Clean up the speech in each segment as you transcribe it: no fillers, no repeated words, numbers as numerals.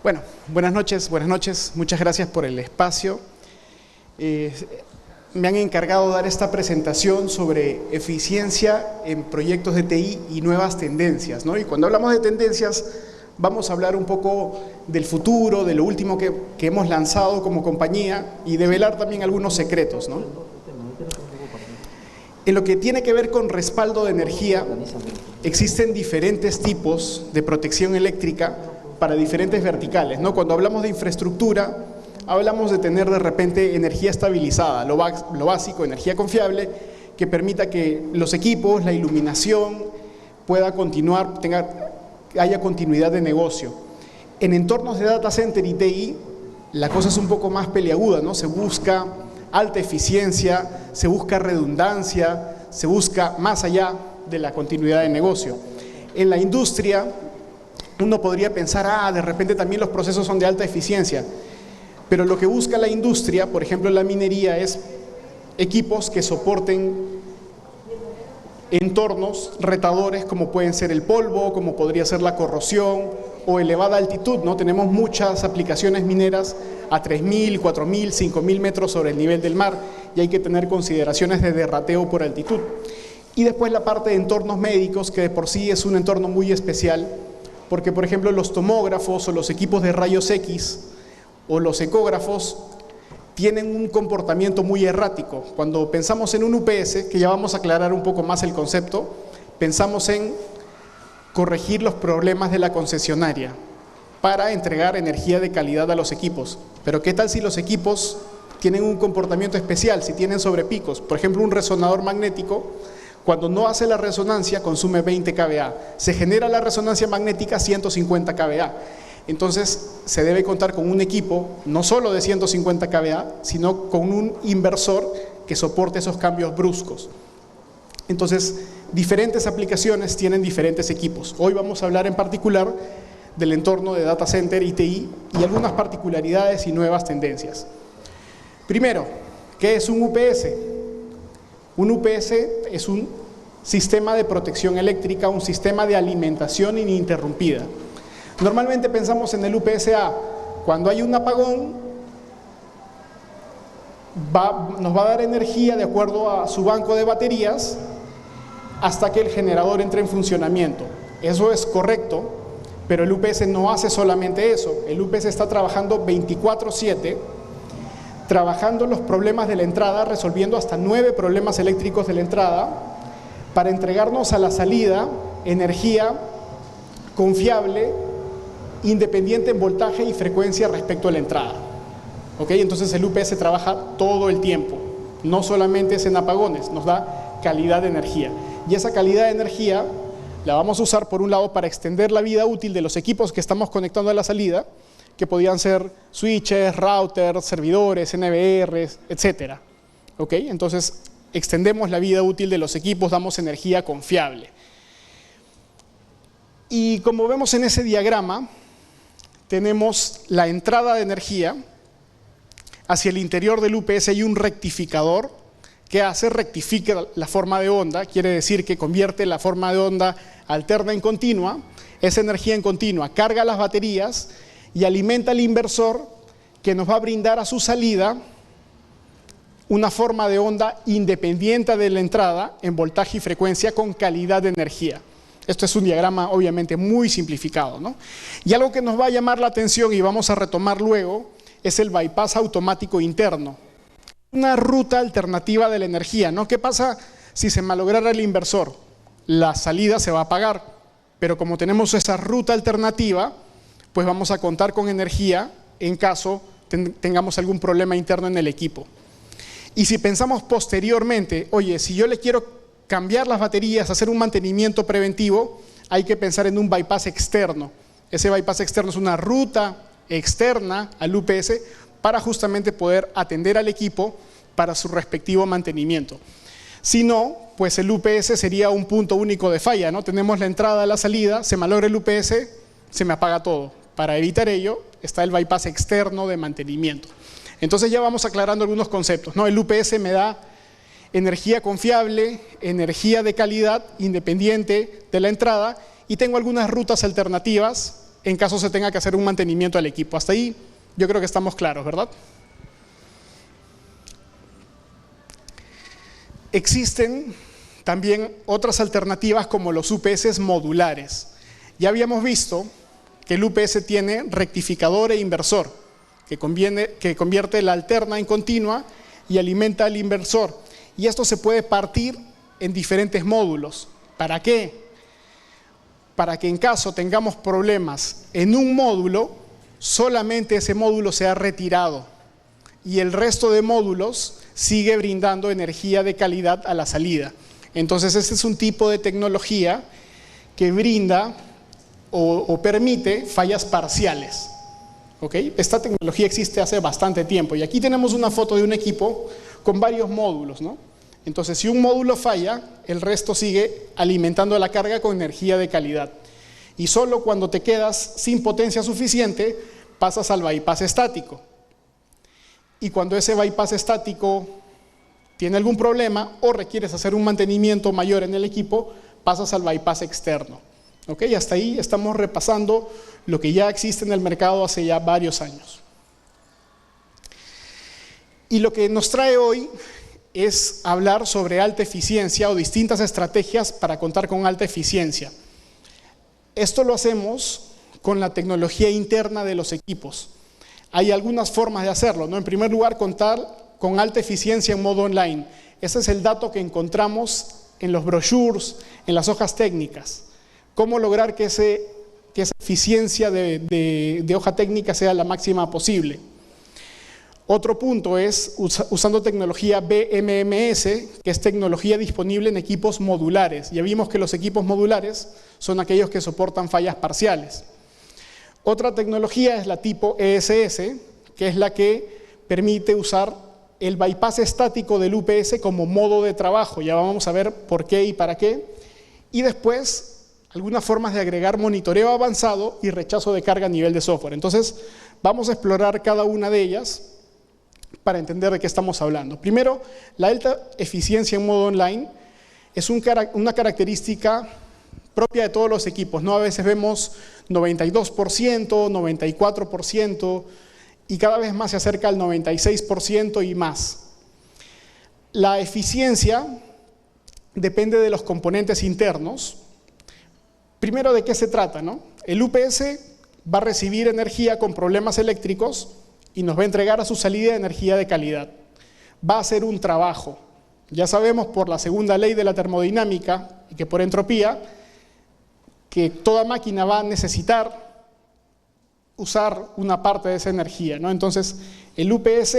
Bueno, buenas noches, muchas gracias por el espacio. Me han encargado de dar esta presentación sobre eficiencia en proyectos de TI y nuevas tendencias, ¿no? Y cuando hablamos de tendencias, vamos a hablar un poco del futuro, de lo último que hemos lanzado como compañía y develar también algunos secretos, ¿no? En lo que tiene que ver con respaldo de energía, existen diferentes tipos de protección eléctrica para diferentes verticales, ¿no? Cuando hablamos de infraestructura, hablamos de tener de repente energía estabilizada, lo básico, energía confiable, que permita que los equipos, la iluminación pueda continuar, haya continuidad de negocio. En entornos de data center y TI, la cosa es un poco más peliaguda, ¿no? Se busca alta eficiencia, se busca redundancia, se busca más allá de la continuidad de negocio. En la industria, uno podría pensar, de repente también los procesos son de alta eficiencia, pero lo que busca la industria, por ejemplo la minería, es equipos que soporten entornos retadores como pueden ser el polvo, como podría ser la corrosión o elevada altitud, ¿no? Tenemos muchas aplicaciones mineras a 3.000, 4.000, 5.000 metros sobre el nivel del mar y hay que tener consideraciones de derrateo por altitud. Y después la parte de entornos médicos, que de por sí es un entorno muy especial, porque por ejemplo los tomógrafos o los equipos de rayos X o los ecógrafos tienen un comportamiento muy errático. Cuando pensamos en un UPS, que ya vamos a aclarar un poco más el concepto, pensamos en corregir los problemas de la concesionaria para entregar energía de calidad a los equipos. Pero ¿qué tal si los equipos tienen un comportamiento especial, si tienen sobrepicos? Por ejemplo, un resonador magnético, cuando no hace la resonancia, consume 20 kVA. Se genera la resonancia magnética 150 kVA. Entonces, se debe contar con un equipo, no solo de 150 kVA, sino con un inversor que soporte esos cambios bruscos. Entonces, diferentes aplicaciones tienen diferentes equipos. Hoy vamos a hablar en particular del entorno de data center y TI y algunas particularidades y nuevas tendencias. Primero, ¿qué es un UPS? Un UPS es un sistema de protección eléctrica, un sistema de alimentación ininterrumpida. Normalmente pensamos en el UPS-A, cuando hay un apagón, nos va a dar energía de acuerdo a su banco de baterías hasta que el generador entre en funcionamiento. Eso es correcto, pero el UPS no hace solamente eso. El UPS está trabajando 24/7, trabajando los problemas de la entrada, resolviendo hasta 9 problemas eléctricos de la entrada, para entregarnos a la salida energía confiable, independiente en voltaje y frecuencia respecto a la entrada. ¿Ok? Entonces el UPS trabaja todo el tiempo, no solamente es en apagones, nos da calidad de energía. Y esa calidad de energía la vamos a usar por un lado para extender la vida útil de los equipos que estamos conectando a la salida, que podían ser switches, routers, servidores, NVRs, etc. ¿Ok? Entonces extendemos la vida útil de los equipos, damos energía confiable. Y como vemos en ese diagrama, tenemos la entrada de energía. Hacia el interior del UPS hay un rectificador que rectifica la forma de onda, quiere decir que convierte la forma de onda alterna en continua. Esa energía en continua carga las baterías y alimenta al inversor, que nos va a brindar a su salida una forma de onda independiente de la entrada en voltaje y frecuencia con calidad de energía. Esto es un diagrama obviamente muy simplificado, ¿no? Y algo que nos va a llamar la atención y vamos a retomar luego es el bypass automático interno. Una ruta alternativa de la energía, ¿no? ¿Qué pasa si se malograra el inversor? La salida se va a apagar, pero como tenemos esa ruta alternativa, pues vamos a contar con energía en caso tengamos algún problema interno en el equipo. Y si pensamos posteriormente, oye, si yo le quiero cambiar las baterías, hacer un mantenimiento preventivo, hay que pensar en un bypass externo. Ese bypass externo es una ruta externa al UPS para justamente poder atender al equipo para su respectivo mantenimiento. Si no, pues el UPS sería un punto único de falla, ¿no? Tenemos la entrada, la salida, se malogra el UPS, se me apaga todo. Para evitar ello, está el bypass externo de mantenimiento. Entonces ya vamos aclarando algunos conceptos, ¿no? El UPS me da energía confiable, energía de calidad, independiente de la entrada, y tengo algunas rutas alternativas en caso se tenga que hacer un mantenimiento al equipo. Hasta ahí yo creo que estamos claros, ¿verdad? Existen también otras alternativas como los UPS modulares. Ya habíamos visto que el UPS tiene rectificador e inversor, que convierte la alterna en continua y alimenta al inversor. Y esto se puede partir en diferentes módulos. ¿Para qué? Para que en caso tengamos problemas en un módulo, solamente ese módulo sea retirado y el resto de módulos sigue brindando energía de calidad a la salida. Entonces, este es un tipo de tecnología que brinda o permite fallas parciales. ¿Okay? Esta tecnología existe hace bastante tiempo y aquí tenemos una foto de un equipo con varios módulos, ¿no? Entonces, si un módulo falla, el resto sigue alimentando la carga con energía de calidad. Y solo cuando te quedas sin potencia suficiente, pasas al bypass estático. Y cuando ese bypass estático tiene algún problema o requieres hacer un mantenimiento mayor en el equipo, pasas al bypass externo. ¿Ok? Hasta ahí estamos repasando lo que ya existe en el mercado hace ya varios años. Y lo que nos trae hoy es hablar sobre alta eficiencia o distintas estrategias para contar con alta eficiencia. Esto lo hacemos con la tecnología interna de los equipos. Hay algunas formas de hacerlo, ¿no? En primer lugar, contar con alta eficiencia en modo online. Ese es el dato que encontramos en los brochures, en las hojas técnicas. Cómo lograr que esa eficiencia de hoja técnica sea la máxima posible. Otro punto es usando tecnología BMMS, que es tecnología disponible en equipos modulares. Ya vimos que los equipos modulares son aquellos que soportan fallas parciales. Otra tecnología es la tipo ESS, que es la que permite usar el bypass estático del UPS como modo de trabajo. Ya vamos a ver por qué y para qué. Y después, algunas formas de agregar monitoreo avanzado y rechazo de carga a nivel de software. Entonces, vamos a explorar cada una de ellas para entender de qué estamos hablando. Primero, la alta eficiencia en modo online es una característica propia de todos los equipos, ¿no? A veces vemos 92%, 94% y cada vez más se acerca al 96% y más. La eficiencia depende de los componentes internos. Primero, ¿de qué se trata, no? El UPS va a recibir energía con problemas eléctricos y nos va a entregar a su salida energía de calidad. Va a hacer un trabajo. Ya sabemos por la segunda ley de la termodinámica y que por entropía, que toda máquina va a necesitar usar una parte de esa energía, ¿no? Entonces, el UPS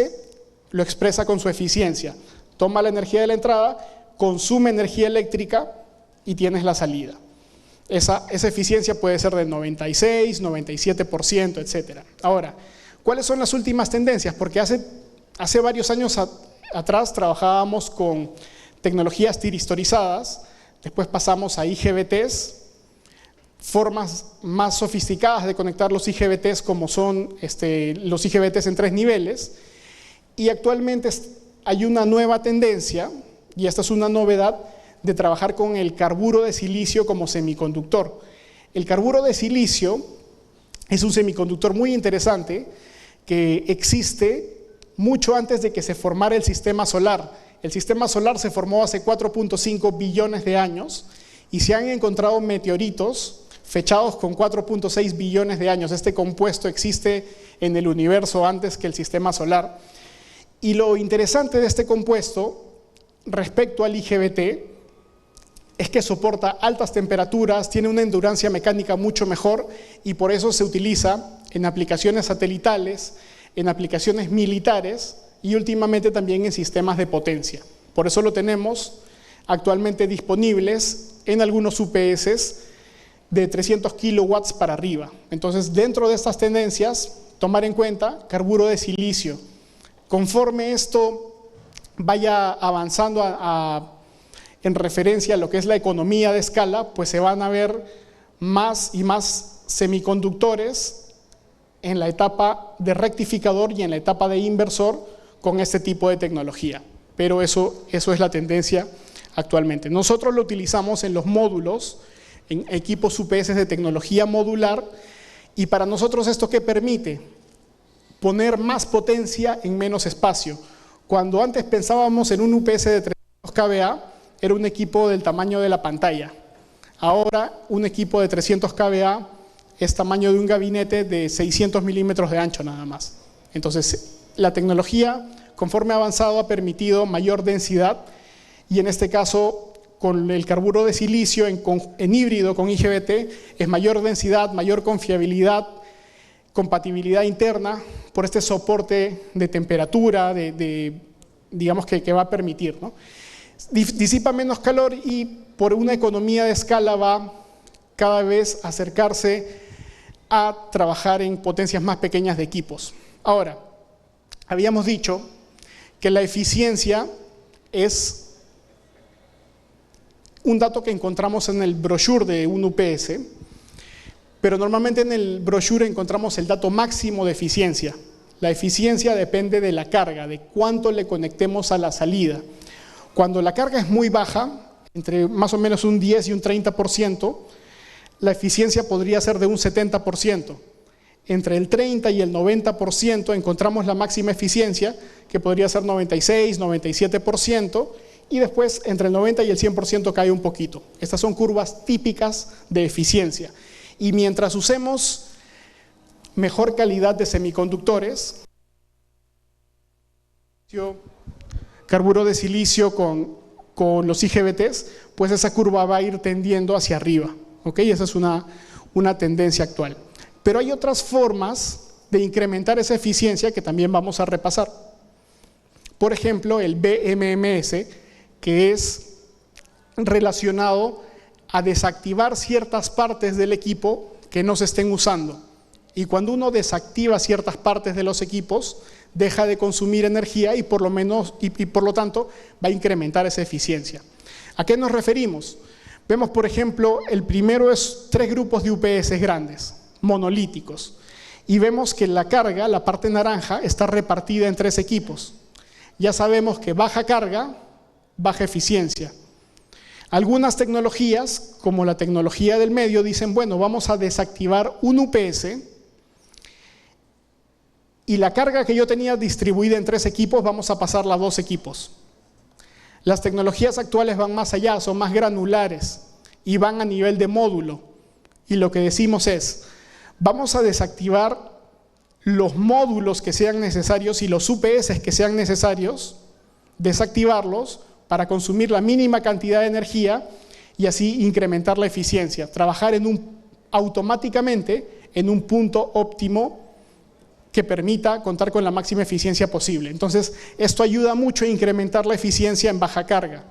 lo expresa con su eficiencia. Toma la energía de la entrada, consume energía eléctrica y tienes la salida. Esa eficiencia puede ser del 96, 97%, etc. Ahora, ¿cuáles son las últimas tendencias? Porque hace varios años atrás trabajábamos con tecnologías tiristorizadas, después pasamos a IGBTs, formas más sofisticadas de conectar los IGBTs como son los IGBTs en 3 niveles, y actualmente hay una nueva tendencia, y esta es una novedad, de trabajar con el carburo de silicio como semiconductor. El carburo de silicio es un semiconductor muy interesante que existe mucho antes de que se formara el sistema solar. El sistema solar se formó hace 4.5 billones de años y se han encontrado meteoritos fechados con 4.6 billones de años. Este compuesto existe en el universo antes que el sistema solar. Y lo interesante de este compuesto respecto al IGBT es que soporta altas temperaturas, tiene una endurancia mecánica mucho mejor y por eso se utiliza en aplicaciones satelitales, en aplicaciones militares y últimamente también en sistemas de potencia. Por eso lo tenemos actualmente disponibles en algunos UPS de 300 kilowatts para arriba. Entonces, dentro de estas tendencias, tomar en cuenta carburo de silicio. Conforme esto vaya avanzando en referencia a lo que es la economía de escala, pues se van a ver más y más semiconductores en la etapa de rectificador y en la etapa de inversor con este tipo de tecnología. Pero eso es la tendencia actualmente. Nosotros lo utilizamos en los módulos, en equipos UPS de tecnología modular, Y para nosotros, ¿esto qué permite? Poner más potencia en menos espacio. Cuando antes pensábamos en un UPS de 300 kVA, era un equipo del tamaño de la pantalla. Ahora, un equipo de 300 kVA es tamaño de un gabinete de 600 milímetros de ancho nada más. Entonces, la tecnología, conforme ha avanzado, ha permitido mayor densidad, y en este caso, con el carburo de silicio en híbrido con IGBT, es mayor densidad, mayor confiabilidad, compatibilidad interna, por este soporte de temperatura, digamos que va a permitir, ¿no? Disipa menos calor y por una economía de escala va cada vez a acercarse a trabajar en potencias más pequeñas de equipos. Ahora, habíamos dicho que la eficiencia es un dato que encontramos en el brochure de un UPS, pero normalmente en el brochure encontramos el dato máximo de eficiencia. La eficiencia depende de la carga, de cuánto le conectemos a la salida. Cuando la carga es muy baja, entre más o menos un 10 y un 30%, la eficiencia podría ser de un 70%. Entre el 30 y el 90% encontramos la máxima eficiencia, que podría ser 96, 97%, y después entre el 90 y el 100% cae un poquito. Estas son curvas típicas de eficiencia. Y mientras usemos mejor calidad de semiconductores, carburo de silicio con los IGBTs, pues esa curva va a ir tendiendo hacia arriba. ¿Ok? Esa es una tendencia actual. Pero hay otras formas de incrementar esa eficiencia que también vamos a repasar. Por ejemplo, el BMMS, que es relacionado a desactivar ciertas partes del equipo que no se estén usando. Y cuando uno desactiva ciertas partes de los equipos, deja de consumir energía y por lo tanto va a incrementar esa eficiencia. ¿A qué nos referimos? Vemos, por ejemplo, el primero es 3 grupos de UPS grandes, monolíticos. Y vemos que la carga, la parte naranja, está repartida en 3 equipos. Ya sabemos que baja carga, baja eficiencia. Algunas tecnologías, como la tecnología del medio, dicen, bueno, vamos a desactivar un UPS y la carga que yo tenía distribuida en 3 equipos, vamos a pasarla a 2 equipos. Las tecnologías actuales van más allá, son más granulares y van a nivel de módulo. Y lo que decimos es, vamos a desactivar los módulos que sean necesarios y los UPS que sean necesarios, desactivarlos para consumir la mínima cantidad de energía y así incrementar la eficiencia. Trabajar automáticamente en un punto óptimo que permita contar con la máxima eficiencia posible. Entonces, esto ayuda mucho a incrementar la eficiencia en baja carga.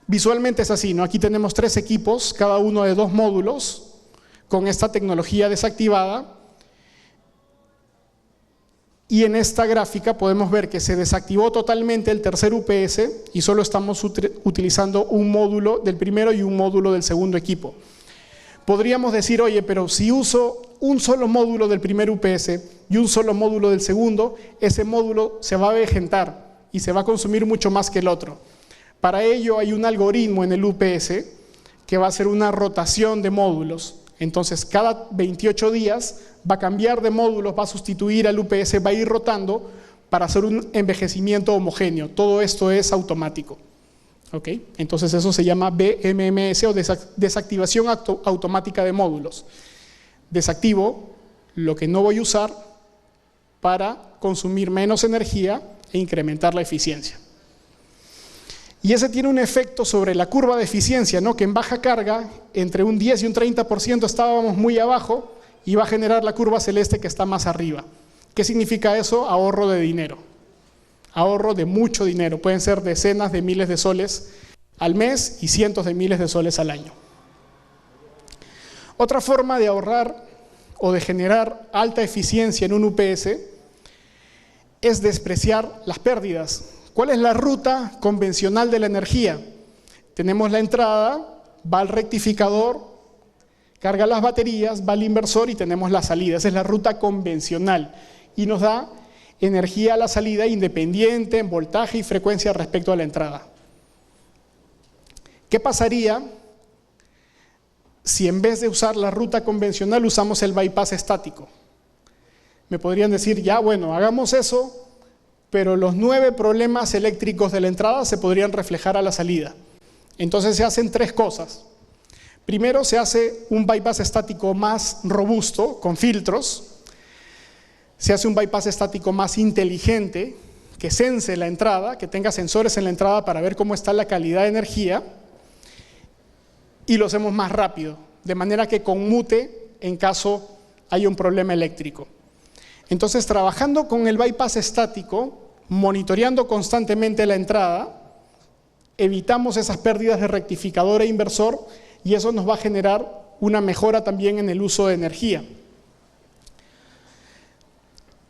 Visualmente es así, ¿no? Aquí tenemos 3 equipos, cada uno de 2 módulos, con esta tecnología desactivada. Y en esta gráfica podemos ver que se desactivó totalmente el tercer UPS y solo estamos utilizando un módulo del primero y un módulo del segundo equipo. Podríamos decir, oye, pero si uso un solo módulo del primer UPS y un solo módulo del segundo, ese módulo se va a avejentar y se va a consumir mucho más que el otro. Para ello hay un algoritmo en el UPS que va a hacer una rotación de módulos. Entonces, cada 28 días va a cambiar de módulos, va a sustituir al UPS, va a ir rotando para hacer un envejecimiento homogéneo. Todo esto es automático. ¿Okay? Entonces, eso se llama BMMS o desactivación automática de módulos. Desactivo lo que no voy a usar para consumir menos energía e incrementar la eficiencia. Y ese tiene un efecto sobre la curva de eficiencia, ¿no? Que en baja carga, entre un 10 y un 30% estábamos muy abajo y va a generar la curva celeste que está más arriba. ¿Qué significa eso? Ahorro de dinero. Ahorro de mucho dinero. Pueden ser decenas de miles de soles al mes y cientos de miles de soles al año. Otra forma de ahorrar o de generar alta eficiencia en un UPS es despreciar las pérdidas. ¿Cuál es la ruta convencional de la energía? Tenemos la entrada, va al rectificador, carga las baterías, va al inversor y tenemos la salida. Esa es la ruta convencional y nos da energía a la salida independiente en voltaje y frecuencia respecto a la entrada. ¿Qué pasaría si en vez de usar la ruta convencional usamos el bypass estático? Me podrían decir, ya bueno, hagamos eso, pero los 9 problemas eléctricos de la entrada se podrían reflejar a la salida. Entonces se hacen 3 cosas. Primero, se hace un bypass estático más robusto, con filtros. Se hace un bypass estático más inteligente, que sense la entrada, que tenga sensores en la entrada para ver cómo está la calidad de energía. Y lo hacemos más rápido, de manera que conmute en caso haya un problema eléctrico. Entonces, trabajando con el bypass estático, monitoreando constantemente la entrada, evitamos esas pérdidas de rectificador e inversor y eso nos va a generar una mejora también en el uso de energía.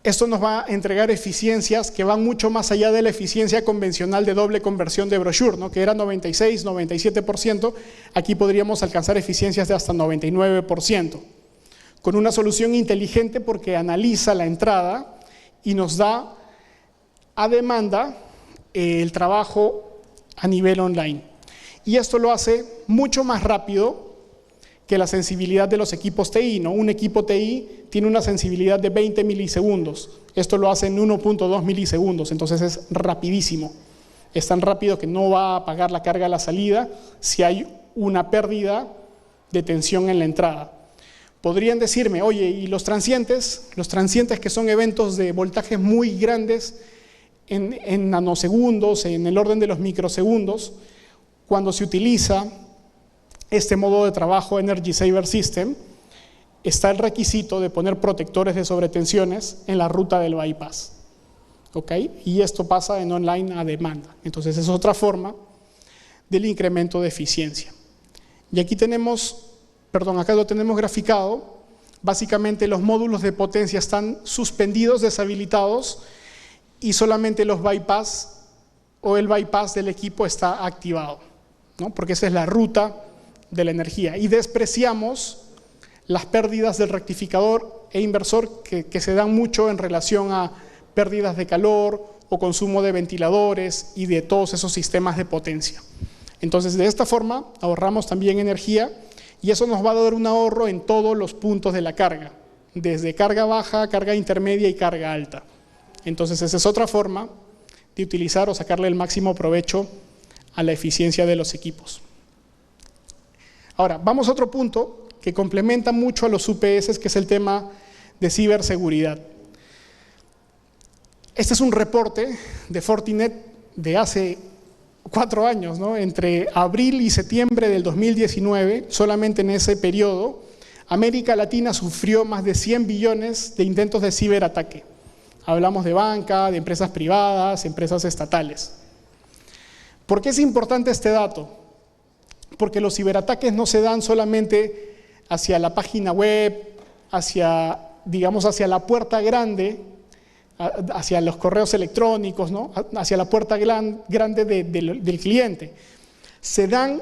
Esto nos va a entregar eficiencias que van mucho más allá de la eficiencia convencional de doble conversión de brochure, ¿no? Que era 96, 97%, aquí podríamos alcanzar eficiencias de hasta 99%. Con una solución inteligente porque analiza la entrada y nos da a demanda el trabajo a nivel online. Y esto lo hace mucho más rápido que la sensibilidad de los equipos TI, ¿no? Un equipo TI tiene una sensibilidad de 20 milisegundos. Esto lo hace en 1.2 milisegundos, entonces es rapidísimo. Es tan rápido que no va a apagar la carga a la salida si hay una pérdida de tensión en la entrada. Podrían decirme, oye, ¿y los transientes? Los transientes, que son eventos de voltajes muy grandes en nanosegundos, en el orden de los microsegundos, cuando se utiliza este modo de trabajo Energy Saver System, está el requisito de poner protectores de sobretensiones en la ruta del bypass. ¿Ok? Y esto pasa en online a demanda. Entonces es otra forma del incremento de eficiencia. Y aquí tenemos, acá lo tenemos graficado. Básicamente los módulos de potencia están suspendidos, deshabilitados, y solamente los bypass o el bypass del equipo está activado, ¿no? Porque esa es la ruta de la energía. Y despreciamos las pérdidas del rectificador e inversor que se dan mucho en relación a pérdidas de calor o consumo de ventiladores y de todos esos sistemas de potencia. Entonces, de esta forma ahorramos también energía y eso nos va a dar un ahorro en todos los puntos de la carga, desde carga baja, carga intermedia y carga alta. Entonces, esa es otra forma de utilizar o sacarle el máximo provecho a la eficiencia de los equipos. Ahora, vamos a otro punto que complementa mucho a los UPS, que es el tema de ciberseguridad. Este es un reporte de Fortinet de hace 4 años, ¿no? Entre abril y septiembre del 2019, solamente en ese periodo, América Latina sufrió más de 100 billones de intentos de ciberataque. Hablamos de banca, de empresas privadas, empresas estatales. ¿Por qué es importante este dato? Porque los ciberataques no se dan solamente hacia la página web, hacia la puerta grande, hacia los correos electrónicos, ¿no? Hacia la puerta grande del cliente. Se dan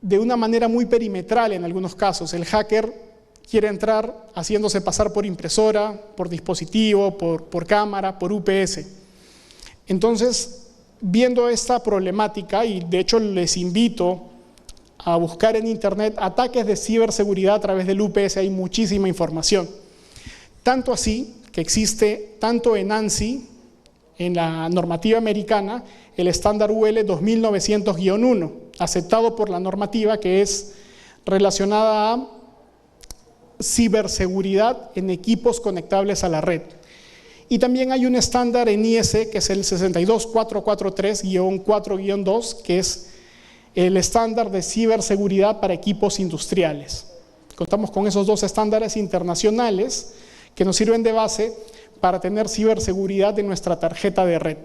de una manera muy perimetral en algunos casos. El hacker quiere entrar haciéndose pasar por impresora, por dispositivo, por cámara, por UPS. Entonces, viendo esta problemática, y de hecho les invito a buscar en internet ataques de ciberseguridad a través del UPS, hay muchísima información. Tanto así que existe tanto en ANSI, en la normativa americana, el estándar UL 2900-1, aceptado por la normativa, que es relacionada a ciberseguridad en equipos conectables a la red. Y también hay un estándar en IEC, que es el 62443-4-2, que es el estándar de ciberseguridad para equipos industriales. Contamos con esos 2 estándares internacionales que nos sirven de base para tener ciberseguridad en nuestra tarjeta de red.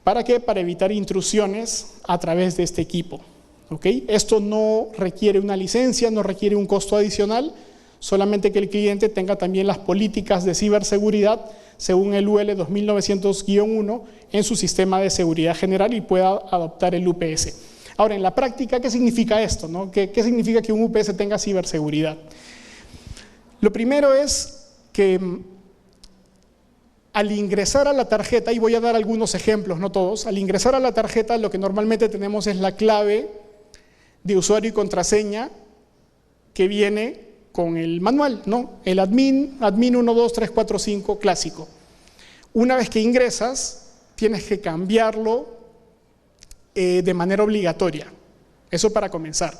¿Para qué? Para evitar intrusiones a través de este equipo. ¿Okay? Esto no requiere una licencia, no requiere un costo adicional, solamente que el cliente tenga también las políticas de ciberseguridad según el UL 2900-1 en su sistema de seguridad general y pueda adoptar el UPS. Ahora, en la práctica, ¿qué significa esto, no? ¿Qué significa que un UPS tenga ciberseguridad? Lo primero es que al ingresar a la tarjeta, y voy a dar algunos ejemplos, no todos, al ingresar a la tarjeta lo que normalmente tenemos es la clave de usuario y contraseña que viene con el manual, ¿no? El admin 12345 clásico. Una vez que ingresas, tienes que cambiarlo de manera obligatoria. Eso para comenzar.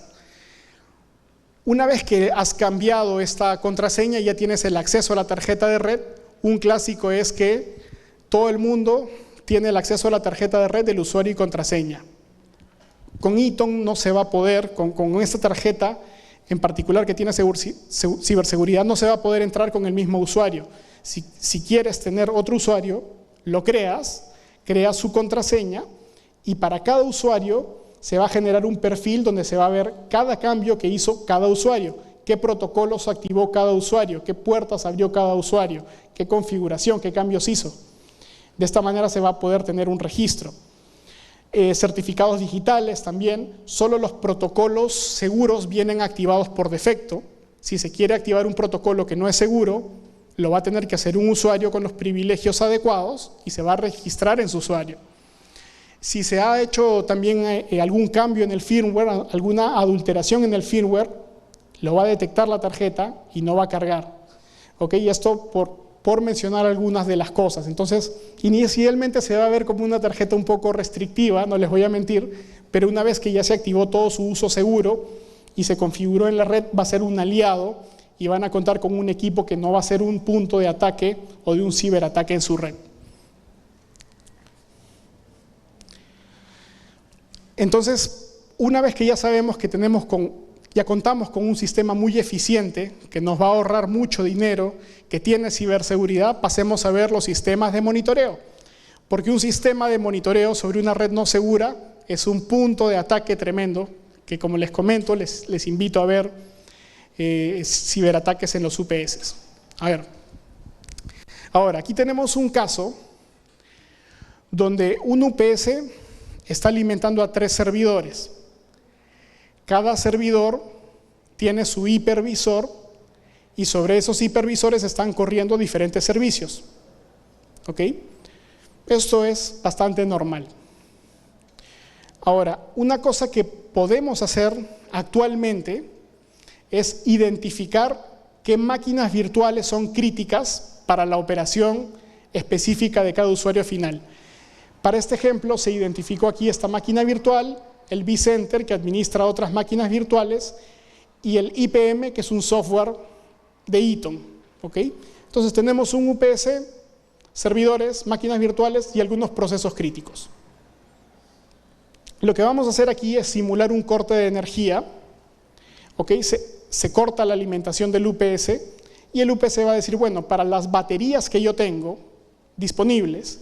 Una vez que has cambiado esta contraseña, ya tienes el acceso a la tarjeta de red. Un clásico es que todo el mundo tiene el acceso a la tarjeta de red del usuario y contraseña. Con Eaton no se va a poder, con esta tarjeta en particular que tiene ciberseguridad, no se va a poder entrar con el mismo usuario. Si quieres tener otro usuario, lo creas su contraseña y para cada usuario se va a generar un perfil donde se va a ver cada cambio que hizo cada usuario, qué protocolos activó cada usuario, qué puertas abrió cada usuario, qué configuración, qué cambios hizo. De esta manera se va a poder tener un registro. Certificados digitales también, solo los protocolos seguros vienen activados por defecto. Si se quiere activar un protocolo que no es seguro, lo va a tener que hacer un usuario con los privilegios adecuados y se va a registrar en su usuario. Si se ha hecho también algún cambio en el firmware, alguna adulteración en el firmware, lo va a detectar la tarjeta y no va a cargar. ¿Ok? Y esto por mencionar algunas de las cosas. Entonces, inicialmente se va a ver como una tarjeta un poco restrictiva, no les voy a mentir, pero una vez que ya se activó todo su uso seguro y se configuró en la red, va a ser un aliado y van a contar con un equipo que no va a ser un punto de ataque o de un ciberataque en su red. Entonces, una vez que ya sabemos que ya contamos con un sistema muy eficiente, que nos va a ahorrar mucho dinero, que tiene ciberseguridad, pasemos a ver los sistemas de monitoreo. Porque un sistema de monitoreo sobre una red no segura es un punto de ataque tremendo, que como les comento, les invito a ver ciberataques en los UPS. A ver, ahora, aquí tenemos un caso donde un UPS está alimentando a 3 servidores. Cada servidor tiene su hipervisor y sobre esos hipervisores están corriendo diferentes servicios. ¿Ok? Esto es bastante normal. Ahora, una cosa que podemos hacer actualmente es identificar qué máquinas virtuales son críticas para la operación específica de cada usuario final. Para este ejemplo se identificó aquí esta máquina virtual, el vCenter que administra otras máquinas virtuales y el IPM que es un software de Eaton. ¿Ok? Entonces tenemos un UPS, servidores, máquinas virtuales y algunos procesos críticos. Lo que vamos a hacer aquí es simular un corte de energía. ¿Ok? Se corta la alimentación del UPS y el UPS va a decir, bueno, para las baterías que yo tengo disponibles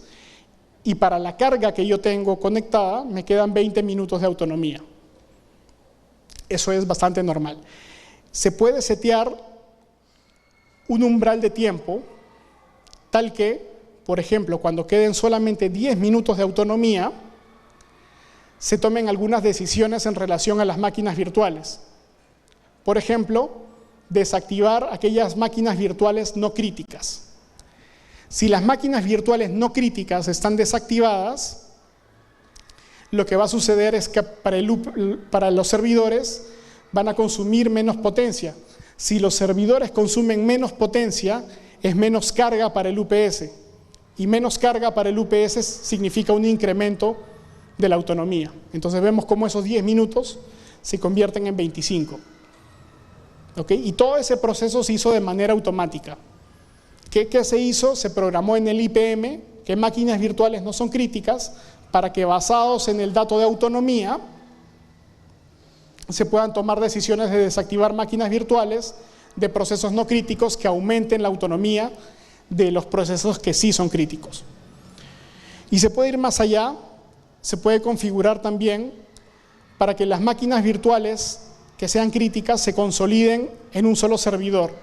y para la carga que yo tengo conectada, me quedan 20 minutos de autonomía. Eso es bastante normal. Se puede setear un umbral de tiempo tal que, por ejemplo, cuando queden solamente 10 minutos de autonomía, se tomen algunas decisiones en relación a las máquinas virtuales. Por ejemplo, desactivar aquellas máquinas virtuales no críticas. Si las máquinas virtuales no críticas están desactivadas, lo que va a suceder es que para los servidores van a consumir menos potencia. Si los servidores consumen menos potencia, es menos carga para el UPS. Y menos carga para el UPS significa un incremento de la autonomía. Entonces vemos cómo esos 10 minutos se convierten en 25. ¿Ok? Y todo ese proceso se hizo de manera automática. ¿Qué se hizo? Se programó en el IPM que máquinas virtuales no son críticas para que basados en el dato de autonomía se puedan tomar decisiones de desactivar máquinas virtuales de procesos no críticos que aumenten la autonomía de los procesos que sí son críticos. Y se puede ir más allá, se puede configurar también para que las máquinas virtuales que sean críticas se consoliden en un solo servidor.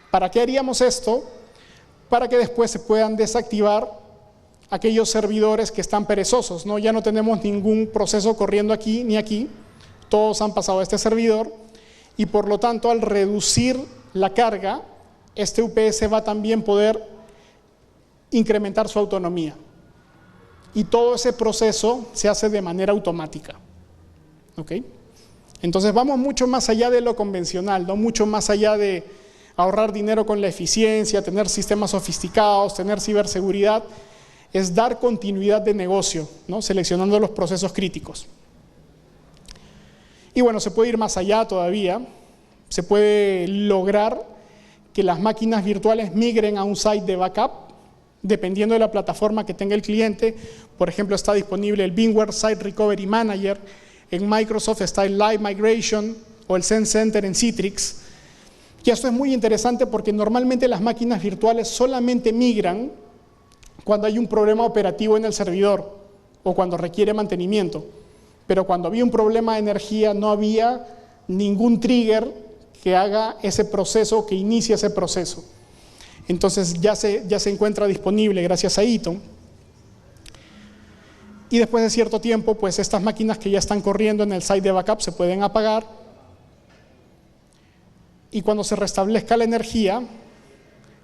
¿Para qué haríamos esto? Para que después se puedan desactivar aquellos servidores que están perezosos, ¿no? Ya no tenemos ningún proceso corriendo aquí ni aquí, todos han pasado a este servidor y por lo tanto al reducir la carga, este UPS va a también poder incrementar su autonomía. Y todo ese proceso se hace de manera automática. ¿Ok? Entonces vamos mucho más allá de lo convencional, ¿no? Mucho más allá de ahorrar dinero con la eficiencia, tener sistemas sofisticados, tener ciberseguridad, es dar continuidad de negocio, ¿no? Seleccionando los procesos críticos. Y bueno, se puede ir más allá todavía, se puede lograr que las máquinas virtuales migren a un site de backup, dependiendo de la plataforma que tenga el cliente. Por ejemplo, está disponible el VMware Site Recovery Manager, en Microsoft está el Live Migration o el Zen Center en Citrix. Y esto es muy interesante porque normalmente las máquinas virtuales solamente migran cuando hay un problema operativo en el servidor o cuando requiere mantenimiento. Pero cuando había un problema de energía no había ningún trigger que haga ese proceso, que inicie ese proceso. Entonces ya se encuentra disponible gracias a Eaton. Y después de cierto tiempo, pues estas máquinas que ya están corriendo en el site de backup se pueden apagar. Y cuando se restablezca la energía,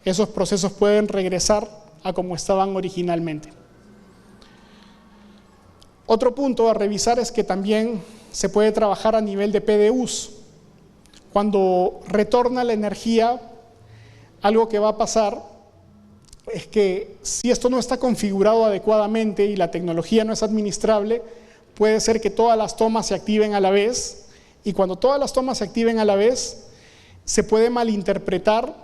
esos procesos pueden regresar a como estaban originalmente. Otro punto a revisar es que también se puede trabajar a nivel de PDUs. Cuando retorna la energía, algo que va a pasar es que si esto no está configurado adecuadamente y la tecnología no es administrable, puede ser que todas las tomas se activen a la vez, y cuando todas las tomas se activen a la vez, se puede malinterpretar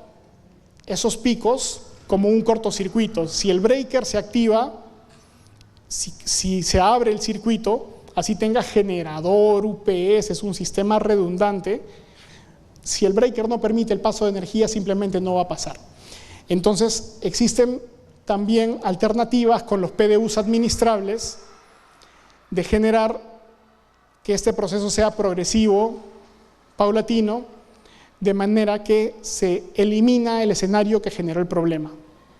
esos picos como un cortocircuito. Si el breaker se activa, si se abre el circuito, así tenga generador, UPS, es un sistema redundante, si el breaker no permite el paso de energía, simplemente no va a pasar. Entonces, existen también alternativas con los PDUs administrables de generar que este proceso sea progresivo, paulatino, de manera que se elimina el escenario que generó el problema.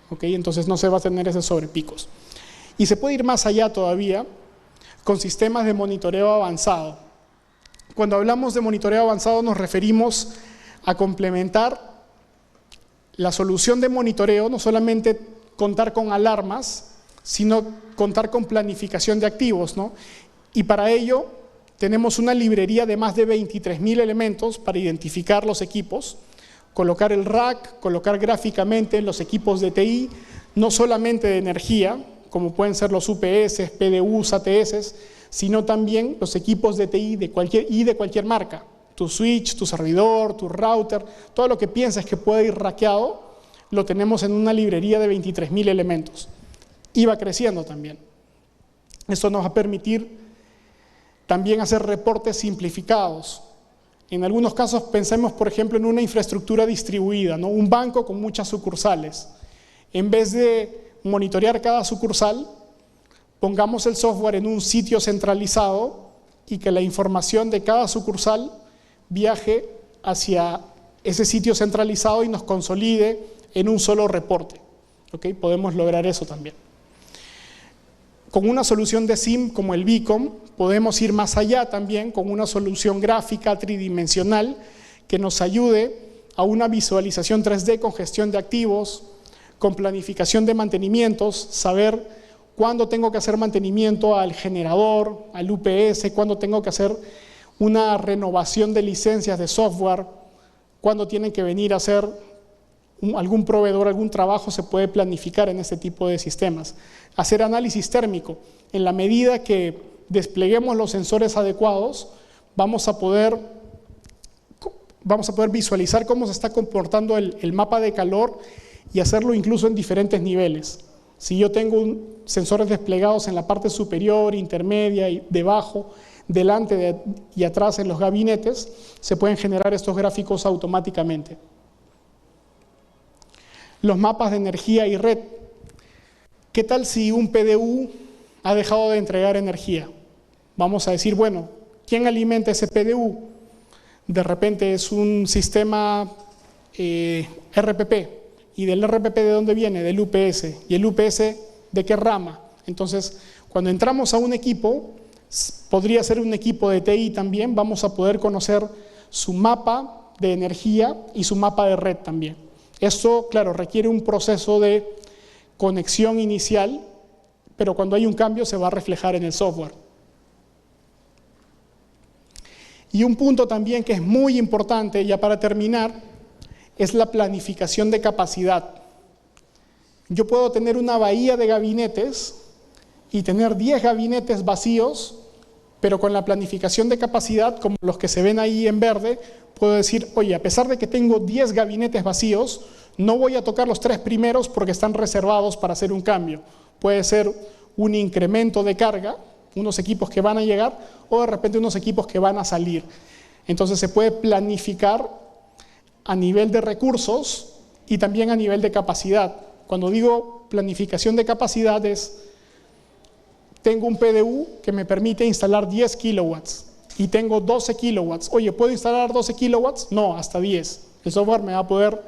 ¿Okay? Entonces no se va a tener ese sobrepicos. Y se puede ir más allá todavía con sistemas de monitoreo avanzado. Cuando hablamos de monitoreo avanzado nos referimos a complementar la solución de monitoreo, no solamente contar con alarmas, sino contar con planificación de activos, ¿no? Y para ello tenemos una librería de más de 23.000 elementos para identificar los equipos, colocar el rack, colocar gráficamente los equipos de TI, no solamente de energía, como pueden ser los UPS, PDUs, ATS, sino también los equipos de TI de cualquier marca. Tu switch, tu servidor, tu router, todo lo que pienses que puede ir rackeado, lo tenemos en una librería de 23.000 elementos. Y va creciendo también. Esto nos va a permitir también hacer reportes simplificados. En algunos casos pensemos, por ejemplo, en una infraestructura distribuida, ¿no? Un banco con muchas sucursales. En vez de monitorear cada sucursal, pongamos el software en un sitio centralizado y que la información de cada sucursal viaje hacia ese sitio centralizado y nos consolide en un solo reporte. ¿Okay? Podemos lograr eso también. Con una solución de SIEM como el Beacon, podemos ir más allá también con una solución gráfica tridimensional que nos ayude a una visualización 3D con gestión de activos, con planificación de mantenimientos, saber cuándo tengo que hacer mantenimiento al generador, al UPS, cuándo tengo que hacer una renovación de licencias de software, cuándo tienen que venir a hacer algún proveedor, algún trabajo se puede planificar en este tipo de sistemas. Hacer análisis térmico. En la medida que despleguemos los sensores adecuados, vamos a poder visualizar cómo se está comportando el mapa de calor y hacerlo incluso en diferentes niveles. Si yo tengo sensores desplegados en la parte superior, intermedia y debajo, delante y atrás en los gabinetes, se pueden generar estos gráficos automáticamente. Los mapas de energía y red. ¿Qué tal si un PDU ha dejado de entregar energía? Vamos a decir, bueno, ¿quién alimenta ese PDU? De repente es un sistema RPP. ¿Y del RPP de dónde viene? Del UPS. ¿Y el UPS de qué rama? Entonces, cuando entramos a un equipo, podría ser un equipo de TI también, vamos a poder conocer su mapa de energía y su mapa de red también. Esto, claro, requiere un proceso de conexión inicial, pero cuando hay un cambio se va a reflejar en el software. Y un punto también que es muy importante, ya para terminar, es la planificación de capacidad. Yo puedo tener una bahía de gabinetes y tener 10 gabinetes vacíos, pero con la planificación de capacidad, como los que se ven ahí en verde, puedo decir, oye, a pesar de que tengo 10 gabinetes vacíos, no voy a tocar los 3 primeros porque están reservados para hacer un cambio. Puede ser un incremento de carga, unos equipos que van a llegar, o de repente unos equipos que van a salir. Entonces se puede planificar a nivel de recursos y también a nivel de capacidad. Cuando digo planificación de capacidad es, tengo un PDU que me permite instalar 10 kilowatts y tengo 12 kilowatts. Oye, ¿puedo instalar 12 kilowatts? No, hasta 10. El software me va a poder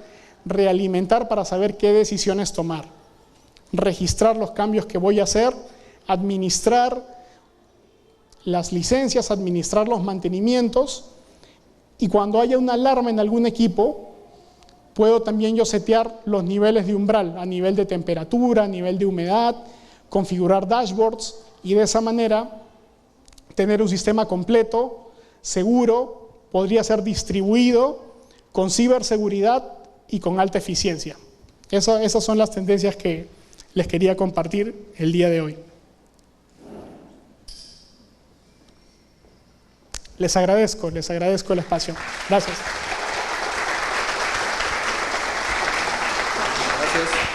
realimentar para saber qué decisiones tomar. Registrar los cambios que voy a hacer, administrar las licencias, administrar los mantenimientos, y cuando haya una alarma en algún equipo, puedo también yo setear los niveles de umbral, a nivel de temperatura, a nivel de humedad, configurar dashboards, y de esa manera tener un sistema completo, seguro, podría ser distribuido, con ciberseguridad y con alta eficiencia. Esas son las tendencias que les quería compartir el día de hoy. Les agradezco el espacio. Gracias. Gracias.